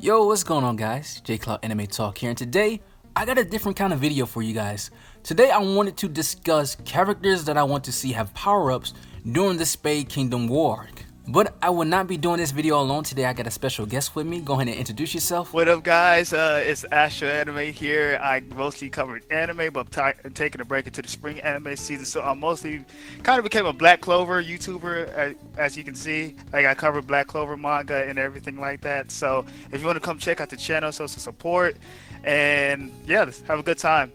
Yo, what's going on guys? J-Cloud Anime Talk here, and today I got a different kind of video for you guys. Today I wanted to discuss characters that I want to see have power-ups during the Spade Kingdom War. But I will not be doing this video alone. Today I got a special guest with me. Go ahead and introduce yourself. What up guys, it's Astro Anime here. I mostly covered anime, but I'm taking a break into the spring anime season, so I'm mostly kind of became a Black Clover YouTuber, as you can see. Like I cover Black Clover manga and everything like that, so if you want to come check out the channel, show some support, and yeah, have a good time.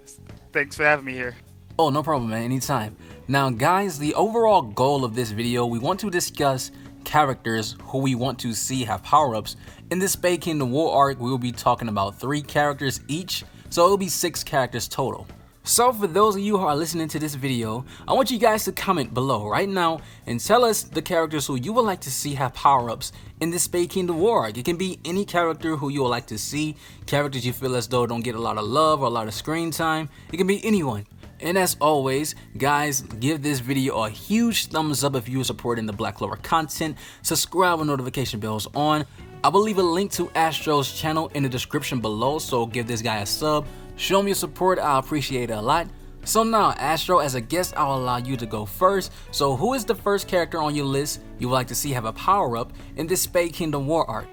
Thanks for having me here. Oh, no problem, man, anytime. Now guys, the overall goal of this video, we want to discuss characters who we want to see have power-ups. In this Spade Kingdom War arc, we will be talking about 3 characters each, so it'll be 6 characters total. So for those of you who are listening to this video, I want you guys to comment below right now and tell us the characters who you would like to see have power-ups in this Spade Kingdom War arc. It can be any character who you would like to see, characters you feel as though don't get a lot of love or a lot of screen time. It can be anyone. And as always, guys, give this video a huge thumbs up if you are supporting the Black Clover content. Subscribe with notification bells on. I will leave a link to Astro's channel in the description below, so give this guy a sub. Show me your support, I appreciate it a lot. So now, Astro, as a guest, I'll allow you to go first. So who is the first character on your list you would like to see have a power-up in this Spade Kingdom War arc?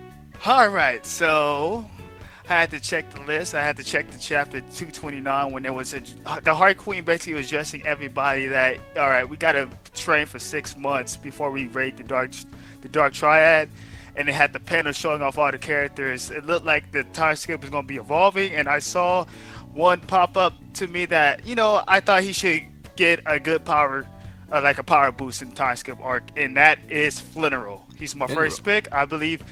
Alright, so I had to check the list. I had to check the chapter 229 when there was the Heart Queen basically was addressing everybody that, all right, we gotta train for 6 months before we raid the Dark Triad, and it had the panel showing off all the characters. It looked like the time skip was gonna be evolving, and I saw one pop up to me that, you know, I thought he should get a good power, like a power boost in time skip arc, and that is Flineral. He's my first pick. I believe,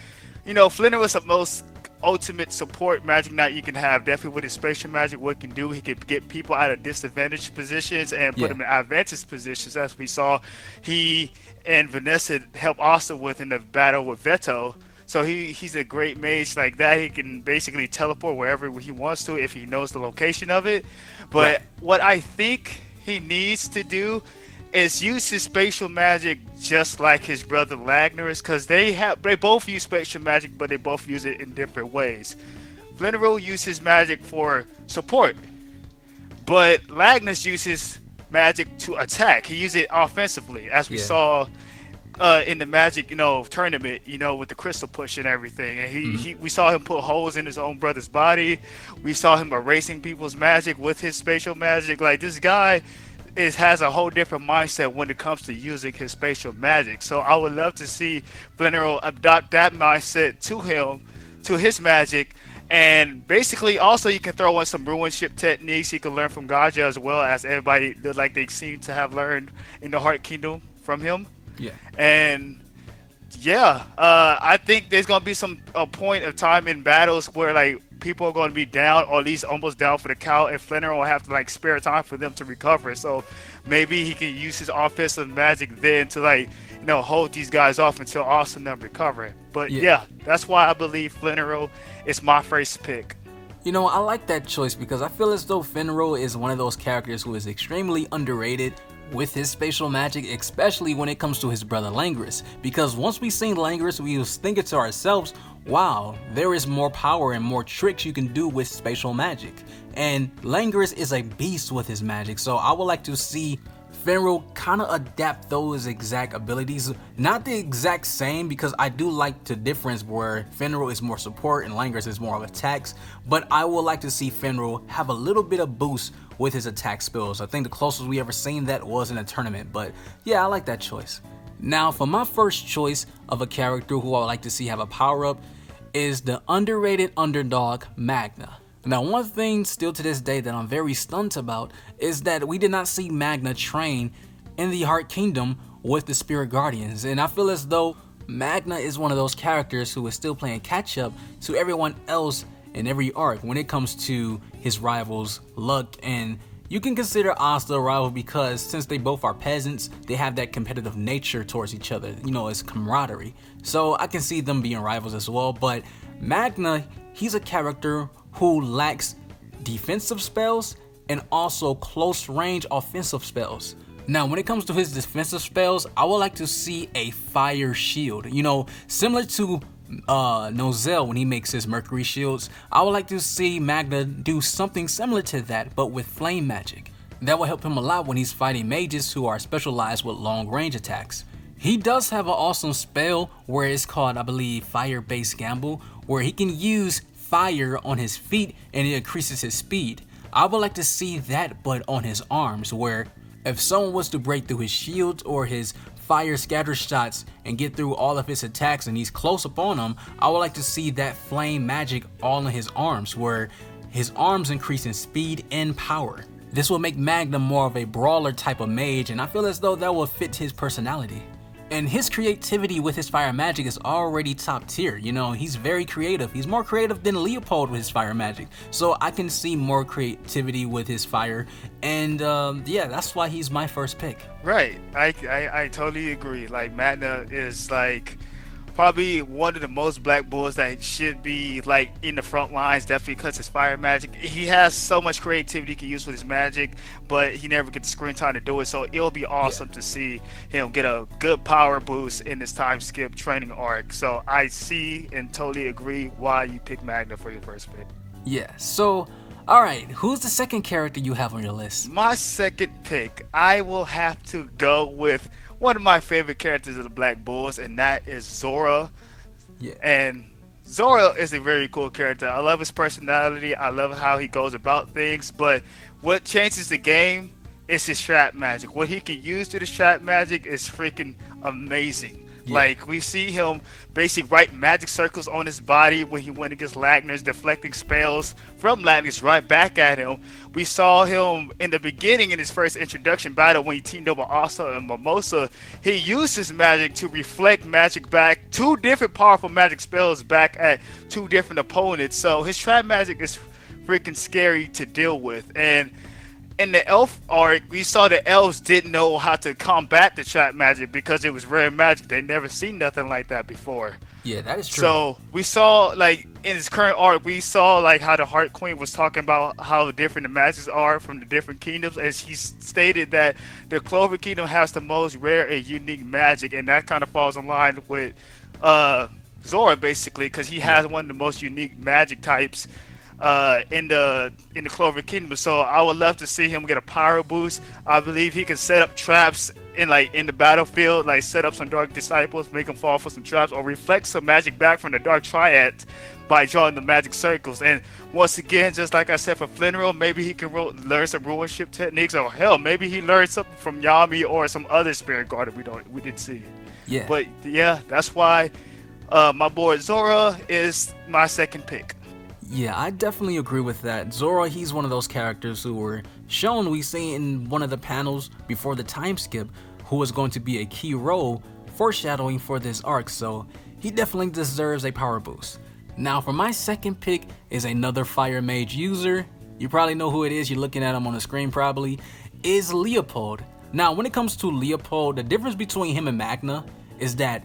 you know, Flineral is the most ultimate support magic knight you can have. Definitely with his spatial magic, what he can do, he can get people out of disadvantaged positions and put them in advantage positions, as we saw he and Vanessa help Asta with in the battle with Veto. So he's a great mage like that. He can basically teleport wherever he wants to if he knows the location of it. But what I think he needs to do is use his spatial magic just like his brother Lagner's, because they both use spatial magic, but they both use it in different ways. Flineral uses magic for support, but Lagner's uses magic to attack. He uses it offensively, as we saw in the Magic, tournament, with the crystal push and everything. And we saw him put holes in his own brother's body. We saw him erasing people's magic with his spatial magic. Like, this guy has a whole different mindset when it comes to using his spatial magic. So I would love to see Flineral adopt that mindset to his magic. And basically, also, you can throw in some ruinship techniques he can learn from Gaja, as well as everybody like they seem to have learned in the Heart Kingdom from him. Yeah. And I think there's gonna be a point of time in battles where like people are going to be down, or at least almost down for the count, and Flineral will have to like spare time for them to recover. So maybe he can use his offensive magic then to hold these guys off until Austin them recovering. But yeah, that's why I believe Flineral is my first pick. You know, I like that choice because I feel as though Flineral is one of those characters who is extremely underrated with his spatial magic, especially when it comes to his brother Langris. Because once we seen Langris, we was thinking to ourselves, wow, there is more power and more tricks you can do with spatial magic. And Langris is a beast with his magic, so I would like to see Flineral kind of adapt those exact abilities. Not the exact same, because I do like the difference where Flineral is more support and Langris is more of attacks, but I would like to see Flineral have a little bit of boost with his attack spells. I think the closest we ever seen that was in a tournament, but yeah, I like that choice. Now for my first choice of a character who I would like to see have a power-up is the underrated underdog Magna. Now one thing still to this day that I'm very stunned about is that we did not see Magna train in the Heart Kingdom with the Spirit Guardians, and I feel as though Magna is one of those characters who is still playing catch up to everyone else in every arc when it comes to his rivals Luck, and you can consider Asta a rival because since they both are peasants, they have that competitive nature towards each other, it's camaraderie. So I can see them being rivals as well, but Magna, he's a character who lacks defensive spells and also close range offensive spells. Now, when it comes to his defensive spells, I would like to see a fire shield, similar to Nozel when he makes his Mercury shields. I would like to see Magna do something similar to that, but with flame magic. That will help him a lot when he's fighting mages who are specialized with long range attacks. He does have an awesome spell where it's called, I believe, Fire-Based Gamble, where he can use fire on his feet and it increases his speed. I would like to see that, but on his arms, where if someone was to break through his shields or his fire scatter shots and get through all of his attacks and he's close upon them, I would like to see that flame magic all in his arms, where his arms increase in speed and power. This will make Magna more of a brawler type of mage, and I feel as though that will fit his personality. And his creativity with his fire magic is already top tier. You know, he's very creative. He's more creative than Leopold with his fire magic. So I can see more creativity with his fire. And yeah, that's why he's my first pick. Right. I totally agree. Like, Magna is like probably one of the most black bulls that should be like in the front lines, definitely because his fire magic. He has so much creativity he can use with his magic, but he never gets the screen time to do it. So it'll be awesome to see him get a good power boost in this time skip training arc. So I see and totally agree why you pick Magna for your first pick. Yeah, so alright, who's the second character you have on your list? My second pick, I will have to go with one of my favorite characters of the Black Bulls, and that is Zorro. Yeah. And Zorro is a very cool character. I love his personality. I love how he goes about things. But what changes the game is his trap magic. What he can use to the trap magic is freaking amazing. Yeah. Like, we see him basically write magic circles on his body when he went against Lagner's, deflecting spells from Lagner's right back at him. We saw him in the beginning in his first introduction battle when he teamed up with Asa and Mimosa. He used his magic to reflect magic back, two different powerful magic spells back at two different opponents. So his trap magic is freaking scary to deal with. And in the elf arc, we saw the elves didn't know how to combat the trap magic because it was rare magic. They never seen nothing like that before. Yeah, that is true. So we saw, like, in his current arc, we saw like how the Heart Queen was talking about how different the magics are from the different kingdoms, and she stated that the Clover Kingdom has the most rare and unique magic, and that kind of falls in line with Zorro basically, because he has one of the most unique magic types in the Clover Kingdom. So I would love to see him get a power boost. I believe he can set up traps in the battlefield, like set up some Dark Disciples, make them fall for some traps, or reflect some magic back from the Dark Triad by drawing the magic circles. And once again, just like I said for Flinro, maybe he can learn some rulership techniques, or hell, maybe he learned something from Yami or some other spirit guard that we didn't see. Yeah. But yeah, that's why my boy Zorro is my second pick. Yeah, I definitely agree with that. Zorro, he's one of those characters who were shown, we see in one of the panels before the time skip, who is going to be a key role foreshadowing for this arc, so he definitely deserves a power boost. Now for my second pick is another fire mage user. You probably know who it is, you're looking at him on the screen probably, is Leopold. Now when it comes to Leopold, the difference between him and Magna is that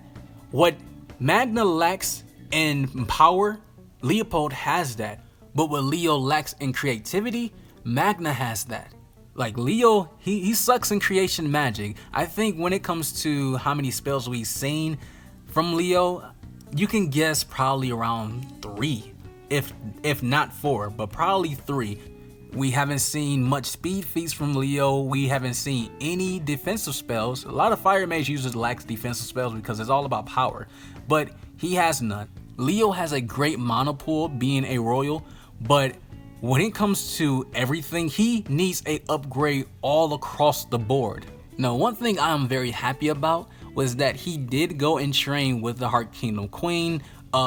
what Magna lacks in power, Leopold has that, but what Leo lacks in creativity, Magna has that. Like Leo, he sucks in creation magic. I think when it comes to how many spells we've seen from Leo, you can guess probably around 3, if not 4, but probably 3. We haven't seen much speed feats from Leo. We haven't seen any defensive spells. A lot of fire mage users lack defensive spells because it's all about power, but he has none. Leo has a great mana pool being a royal, but when it comes to everything, he needs a upgrade all across the board. Now, one thing I am very happy about was that he did go and train with the Heart Kingdom Queen,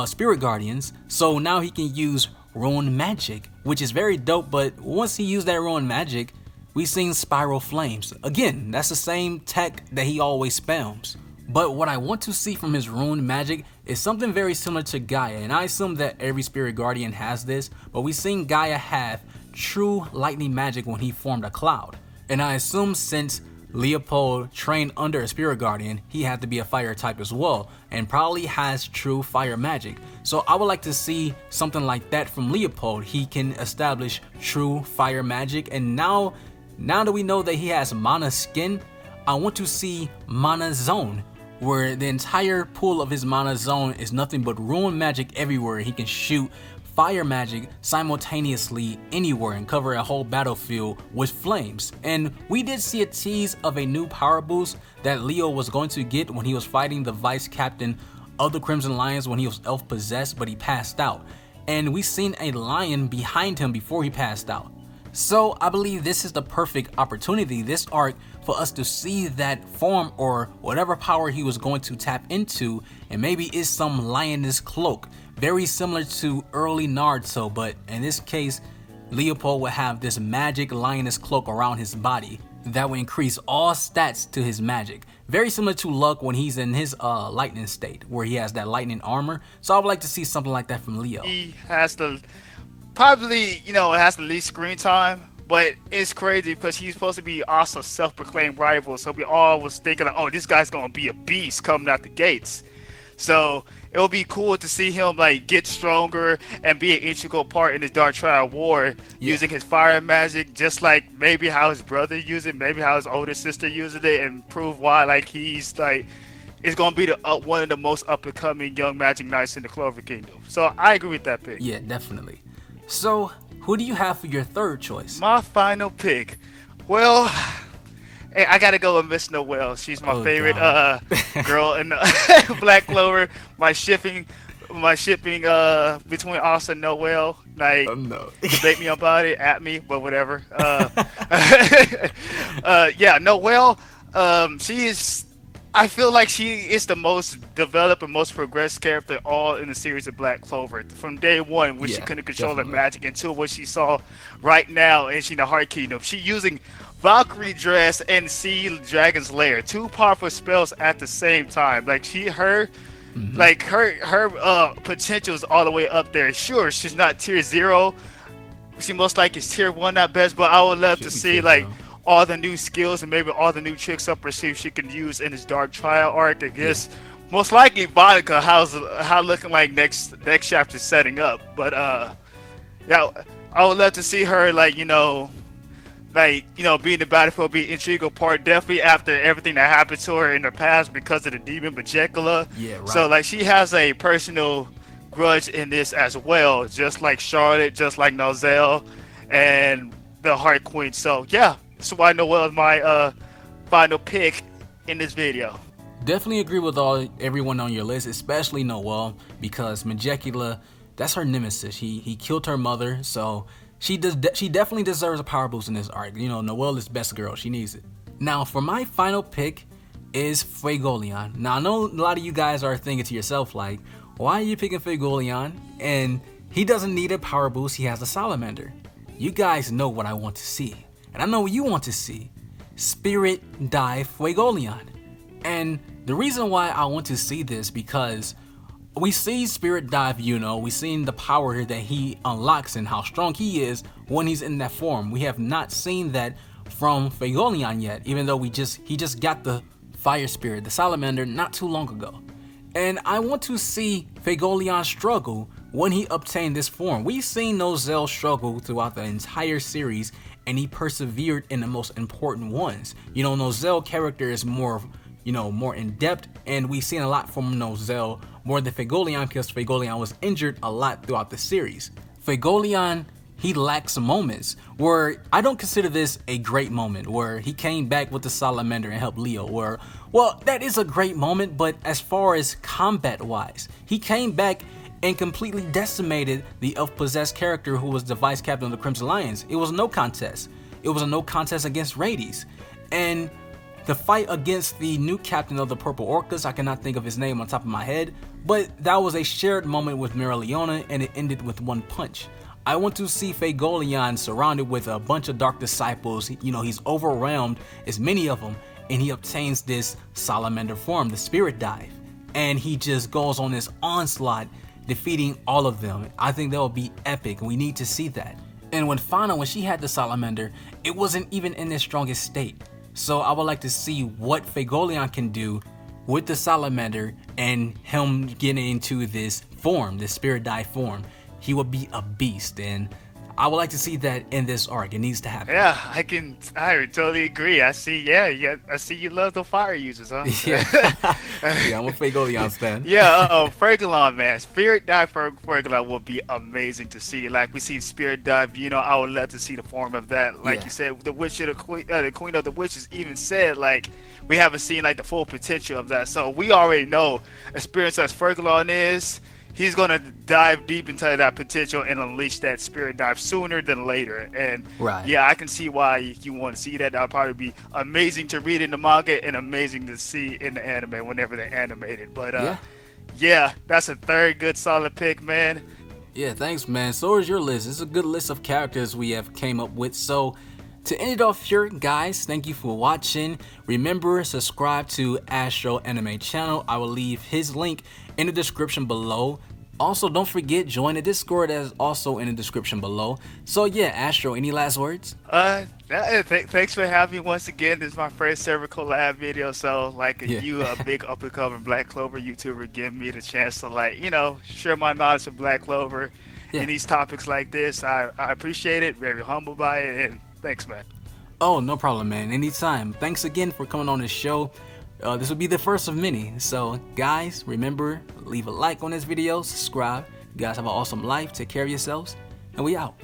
Spirit Guardians, so now he can use Ruin Magic, which is very dope, but once he used that Ruin Magic, we've seen Spiral Flames. Again, that's the same tech that he always spams. But what I want to see from his Ruin Magic is something very similar to Gaia, and I assume that every Spirit Guardian has this, but we've seen Gaia have true lightning magic when he formed a cloud. And I assume since Leopold trained under a Spirit Guardian, he had to be a fire type as well, and probably has true fire magic. So I would like to see something like that from Leopold. He can establish true fire magic, and now that we know that he has Mana Skin, I want to see Mana Zone, where the entire pool of his mana zone is nothing but ruin magic everywhere. He can shoot fire magic simultaneously anywhere and cover a whole battlefield with flames. And we did see a tease of a new power boost that Leo was going to get when he was fighting the vice captain of the Crimson Lions when he was elf possessed, but he passed out. And we seen a lion behind him before he passed out. So I believe this is the perfect opportunity this arc for us to see that form or whatever power he was going to tap into, and maybe it's some lioness cloak, very similar to early Naruto, but in this case Leopold would have this magic lioness cloak around his body that would increase all stats to his magic, very similar to Luck when he's in his lightning state where he has that lightning armor. So I would like to see something like that from Leo. He has the probably, it has the least screen time, but it's crazy because he's supposed to be also self-proclaimed rival. So we all was thinking, like, oh, this guy's gonna be a beast coming out the gates. So it'll be cool to see him like get stronger and be an integral part in the Dark Triad War, using his fire magic, just like maybe how his brother used it, maybe how his older sister used it, and prove why like he's like is gonna be the one of the most up and coming young magic knights in the Clover Kingdom. So I agree with that pick. Yeah, definitely. So, who do you have for your third choice? My final pick. Well, hey, I gotta go with Miss Noelle. She's my favorite girl in Black Clover. My shipping between Asa and Noelle. Like, no. debate me about it, at me, but whatever. Yeah, Noelle. She is. I feel like she is the most developed and most progressed character all in the series of Black Clover. From day one, when she couldn't control her magic, until what she saw right now in the Heart Kingdom. She using Valkyrie Dress and Sea Dragon's Lair, two powerful spells at the same time. Like her potential is all the way up there. Sure, she's not tier 0. She most likely is tier 1 at best, but I would love to see like all the new skills and maybe all the new tricks up her sleeve she can use in this Dark Triad arc. I guess most likely Monica, how looking like next chapter setting up. But yeah, I would love to see her being the battlefield, be an integral part, definitely after everything that happened to her in the past because of the demon Megicula. Yeah, right. So like she has a personal grudge in this as well, just like Charlotte, just like Noelle and the Heart Queen. So yeah, that's why Noelle is my final pick in this video. Definitely agree with everyone on your list, especially Noelle, because Megicula, that's her nemesis. He killed her mother, so she definitely deserves a power boost in this arc. Noelle is best girl. She needs it. Now, for my final pick is Fuegoleon. Now, I know a lot of you guys are thinking to yourself, like, why are you picking Fuegoleon? And he doesn't need a power boost. He has a salamander. You guys know what I want to see. And I know what you want to see. Spirit Dive Fuegoleon. And the reason why I want to see this, because we see Spirit Dive, we seen the power that he unlocks and how strong he is when he's in that form. We have not seen that from Fuegoleon yet, even though he just got the Fire Spirit, the Salamander, not too long ago. And I want to see Fuegoleon struggle when he obtained this form. We've seen Noelle struggle throughout the entire series, and he persevered in the most important ones. Noelle character is more in depth, and we've seen a lot from Noelle more than Fuegoleon, because Fuegoleon was injured a lot throughout the series. Fuegoleon, he lacks moments where I don't consider this a great moment, where he came back with the salamander and helped Leo, well, that is a great moment, but as far as combat wise, he came back and completely decimated the elf-possessed character who was the vice captain of the Crimson Lions. It was no contest. It was a no contest against Rades. And the fight against the new captain of the Purple Orcas, I cannot think of his name on top of my head, but that was a shared moment with Mereoleona, and it ended with one punch. I want to see Fuegoleon surrounded with a bunch of Dark Disciples. He's overwhelmed, as many of them, and he obtains this salamander form, the Spirit Dive. And he just goes on this onslaught, defeating all of them. I think that would be epic. We need to see that. And when she had the salamander, it wasn't even in its strongest state. So I would like to see what Fuegoleon can do with the salamander and him getting into this form, this Spirit Dive form. He would be a beast, and I would like to see that in this arc. It needs to happen. Yeah, I totally agree. I see. Yeah. I see you love the fire users, huh? Yeah. Yeah, I'm a fake Oleon's fan. Yeah. Fergalon, man. Spirit Dive for Fergalon would be amazing to see. Like we see Spirit Dive. You know, I would love to see the form of that. Like Yeah. you said, the Queen of the Witches even said like we haven't seen like the full potential of that. So we already know experience as Fergalon is. He's gonna dive deep into that potential and unleash that spirit dive sooner than later. And Right. yeah, I can see why you want to see that. That'll probably be amazing to read in the manga and amazing to see in the anime whenever they're animated. But yeah, that's a third good solid pick, man. Yeah, thanks, man. So is your list. It's a good list of characters we have came up with. So to end it off here, guys, thank you for watching. Remember, subscribe to Astro Anime channel. I will leave his link in the description below. Also, don't forget, join the Discord that is also in the description below. So yeah, Astro, any last words? Thanks for having me once again. This is my first ever collab video, so like you, a big up and coming Black Clover YouTuber, give me the chance to like, you know, share my knowledge of Black Clover and these topics like this. I appreciate it, very humbled by it, and thanks, man. Oh, no problem, man. Anytime. Thanks again for coming on the show. This will be the first of many. So, guys, remember, leave a like on this video, subscribe. You guys have an awesome life. Take care of yourselves, and we out.